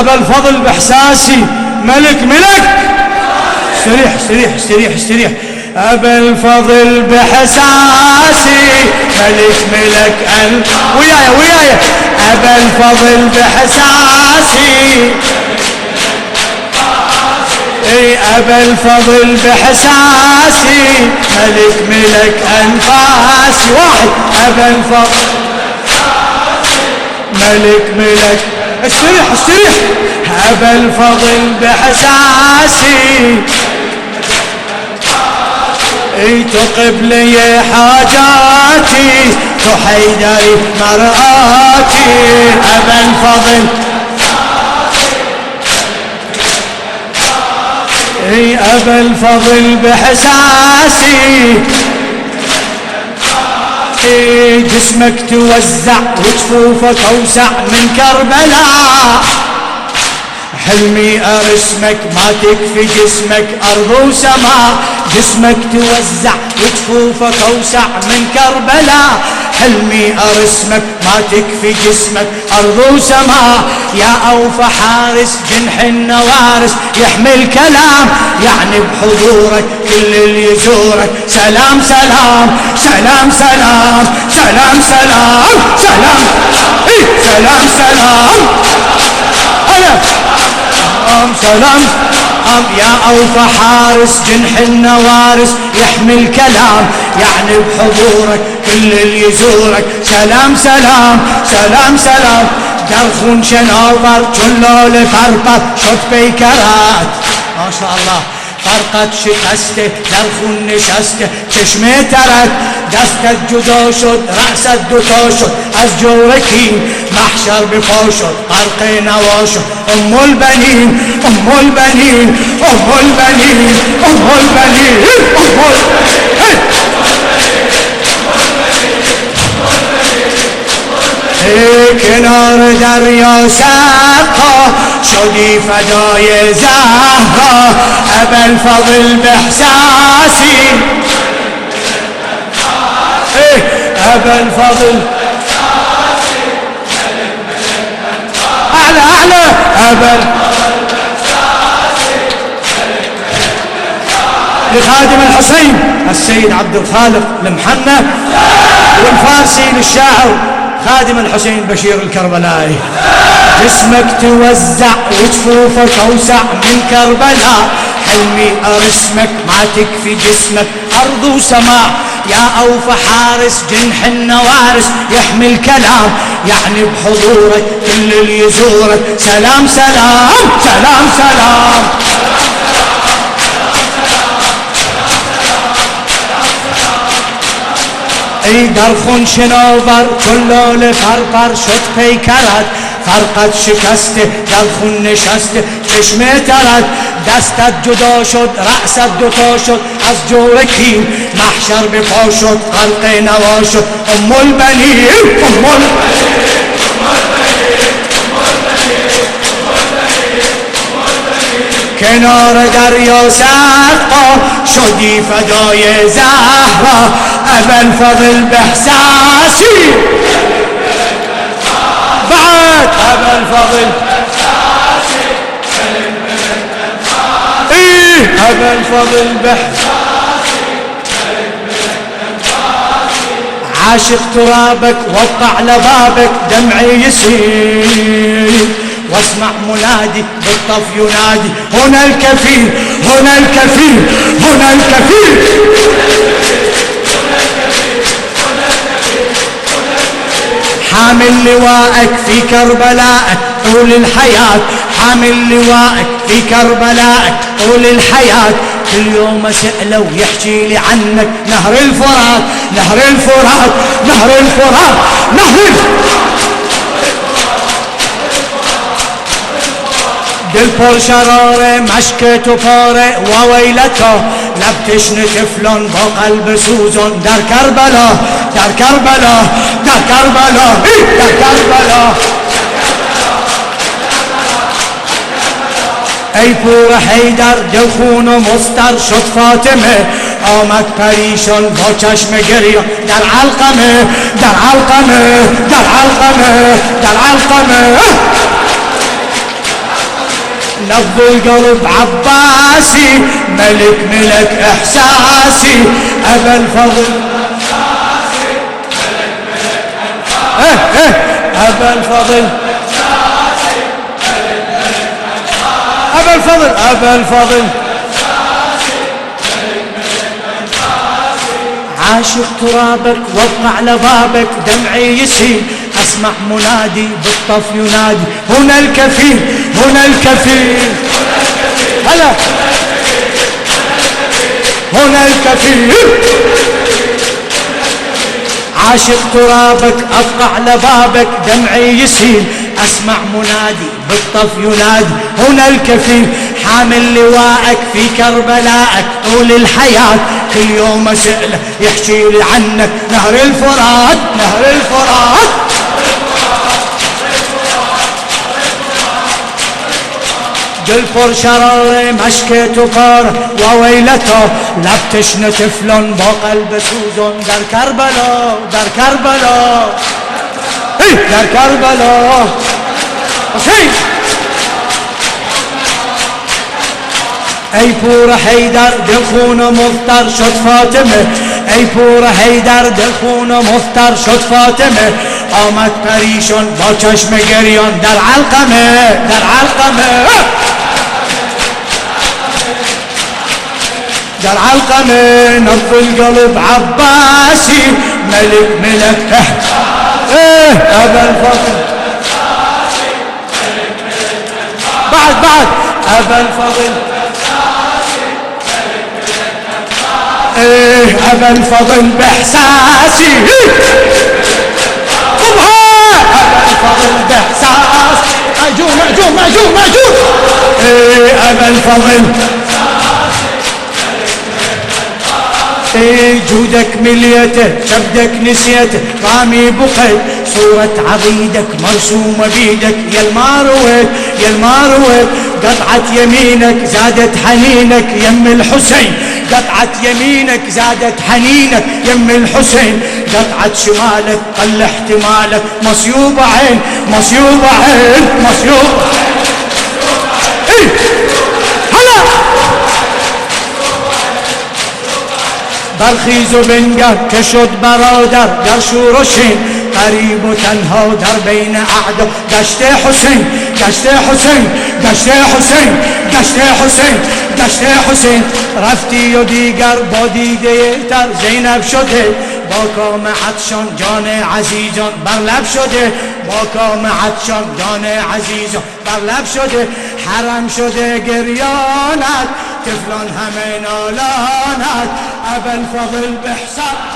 أبا الفضل بإحساسي ملك استريح استريح استريح استريح. أبا الفضل بإحساسي ملك وياي أبا الفضل بإحساسي أبا الفضل بإحساسي ملك أنفاسي. واحد أبا الفضل ملك استريح أبا الفضل بإحساسي تقب لي حاجاتي تحيدري مرآتي. أبا الفضل أبا الفضل بإحساسي جسمك توزع وجفوفك أوسع من كربلاء. حلمي أرسمك ما تكفي جسمك أرض وسماء. جسمك توزع وجفوفك أوسع من كربلاء. حلمي أرسمك ما تكفي جسمك أرض وسماء. يا أوفى حارس جنح النوارس يحمل كلام يعني بحضورك كل اللي يزورك سلام سلام سلام سلام سلام سلام سلام سلام سلام سلام يا أوفى حارس جنح النوارس يحمل كلام يعني بحضورك كل اللي يزورك سلام سلام سلام سلام. درخون شنوبر جلول فرقة شد بيكرات ما شاء الله. فرقت شكسته درخون نشسته چشمه ترك دستت جدا شد رأست دوتا شد از جورکی محشر بپا شد غرق نوا شد. ام البنین ام البنین ام البنین ام البنین ام البنین. کنار دریا سقا شدی فدای زهرا. أبا الفضل بإحساسي أبا الفضل أعلى أبا لخادم الحسين السيد عبد الخالق المحنة والفارسي للشاعر خادم الحسين بشير الكربلائي. جسمك توزع وجفوفك أوسع من كربلاء. حلمي أرسمك ما تكفي جسمك أرض وسماء. يا أوفى حارس جنح النوارس يحمل كلام يعني بحضورك كل اللي يزورك سلام سلام سلام سلام. درخون شنوبر جلول فرقر شد پیکرد. فرقت شکسته درخون نشسته چشمه ترد دستت جدا شد رأست دوتا شد از جورکی محشر بپا شد غرق نوا شد. ام البنین ام البنین کنار دریا سقا شدی فدای زهرا. أبا الفضل بإحساسي بعد أبا الفضل أبا الفضل بإحساسي عاشق ترابك وقع لبابك دمعي يسيل واسمع منادي بالطف ينادي هنا الكفيل هنا الكفيل هنا الكفيل. حامل لواءك في كربلائك طول الحياة. حامل لواءك في كربلائك طول الحياة. كل يوم اسأله ويحكي لي عنك نهر الفرات نهر الفرات نهر الفرات نهر الفرات. دل پر شراره مشک تو پاره و ویلتا. لب تشنه طفلان با قلب سوزان در کربلا در کربلا در کربلا در کربلا. ای پور حیدر دل خون و مستر شد فاطمه. آمد پریشان با چشم گریان در علقمه در علقمه در علقمه در علقمه. نبض القلب عباسي ملك ملك إحساسي أبا الفضل أبا الفضل أبا الفضل أبا الفضل عاشق ترابك وابقى على بابك دمعي يسيل أسمع منادي بالطف ينادي هنا الكفيل هنا الكفيل هلا هنا الكفيل عاشق ترابك أبقى على بابك دمعي يسيل أسمع منادي بالطف ينادي هنا الكفيل حامل لواءك في كربلائك طول الحياة كل يوم أسأله يحكي لي عنك نهر الفرات نهر الفرات جلفر شرر مشكت وفار وويلته لبتشن طفل بقلب سوزن در كربلاء در كربلاء در كربلاء ای پور حیدر دل خون مفتر شد فاطمه ای پور حیدر دل خون مفتر شد فاطمه آمد پریشان با چشم گریان در علقمه در علقمه در علقمه نبض القلب عباسي ملك ملك أبا الفضل بعد أبا الفضل أبا الفضل بإحساسي أبا الفضل بإحساسي مأجور أبا الفضل جودك مليته شبدك نسيته رامي بقيت صورة عضيدك مرسومة بيدك يا المارويت يا المارويت قطعة يمينك زادت حنينك يم الحسين قطعة يمينك زادت حنينك يم الحسين قطعة شمالك قل احتمالك مصيوب عين مصيوب عين مصيوب هلا برخیز و بنگر که شد برادر در شورشین قریب و تنها در بین اعدا گشت حسین گشت حسین گشت حسین گشت حسین گشت حسین رفتی و دیگر با دیده تر زینب شده با کام عطشان جان عزیزان بر لب شده با کام عطشان جان عزیزان بر لب شده حرم شده گریانت طفلان همه نالانت أبا الفضل بإحسان